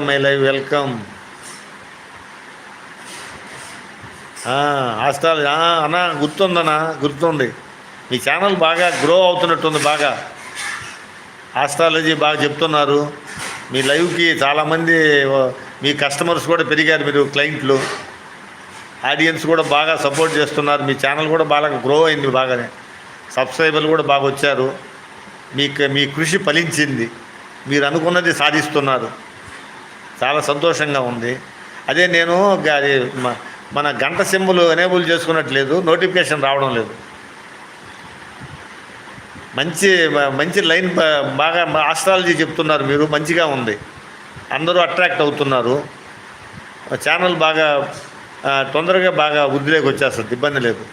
My live welcome. Hostel అన్నా గుర్తుందన్నా, గుర్తుంది. మీ channel బాగా గ్రో అవుతున్నట్టుంది. బాగా ఆస్ట్రాలజీ బాగా చెప్తున్నారు. మీ లైవ్కి చాలామంది మీ కస్టమర్స్ కూడా పెరిగారు. మీరు క్లయింట్లు, ఆడియన్స్ కూడా బాగా సపోర్ట్ చేస్తున్నారు. మీ ఛానల్ కూడా బాగా గ్రో అయింది. బాగానే సబ్స్క్రైబర్లు కూడా బాగా వచ్చారు. మీ కృషి ఫలించింది. మీరు అనుకున్నది సాధిస్తున్నారు. చాలా సంతోషంగా ఉంది. అదే నేను మన గంట సింబల్ ఎనేబుల్ చేసుకున్నట్లేదు, నోటిఫికేషన్ రావడం లేదు. మంచి లైన్ బాగా ఆస్ట్రాలజీ చెప్తున్నారు మీరు, మంచిగా ఉంది. అందరూ అట్రాక్ట్ అవుతున్నారు. ఛానల్ బాగా తొందరగా బాగా వృద్ధిలోకి వచ్చేస్తుంది, ఇబ్బంది లేదు.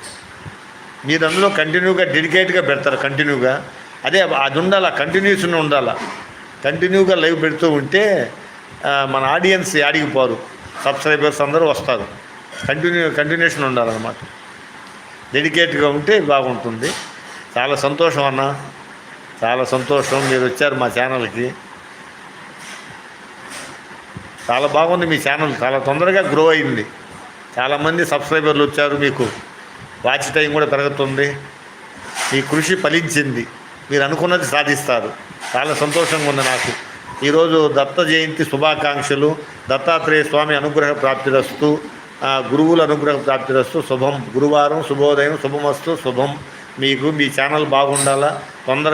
మీరు అందులో కంటిన్యూగా డెడికేట్గా పెడతారు. కంటిన్యూగా అదే అది ఉండాలా, కంటిన్యూషన్ ఉండాలా. కంటిన్యూగా లైవ్ పెడుతూ ఉంటే మన ఆడియన్స్ ఆడిగిపోరు, సబ్స్క్రైబర్స్ అందరూ వస్తారు. కంటిన్యూషన్ ఉండాలన్నమాట. డెడికేట్గా ఉంటే బాగుంటుంది. చాలా సంతోషం అన్న, చాలా సంతోషం మీరు వచ్చారు మా ఛానల్కి. చాలా బాగుంది మీ ఛానల్, చాలా తొందరగా గ్రో అయింది. చాలామంది సబ్స్క్రైబర్లు వచ్చారు. మీకు వాచ్ టైం కూడా పెరుగుతుంది. మీ కృషి ఫలించింది. మీరు అనుకున్నది సాధిస్తారు. చాలా సంతోషంగా ఉంది నాకు. ఈరోజు దత్త జయంతి శుభాకాంక్షలు. దత్తాత్రేయ స్వామి అనుగ్రహ ప్రాప్తిరస్తు, గురువుల అనుగ్రహ ప్రాప్తిరస్తు. శుభం. గురువారం శుభోదయం, శుభమస్తు, శుభం. మీకు మీ ఛానల్ బాగుండాలా, తొందరగా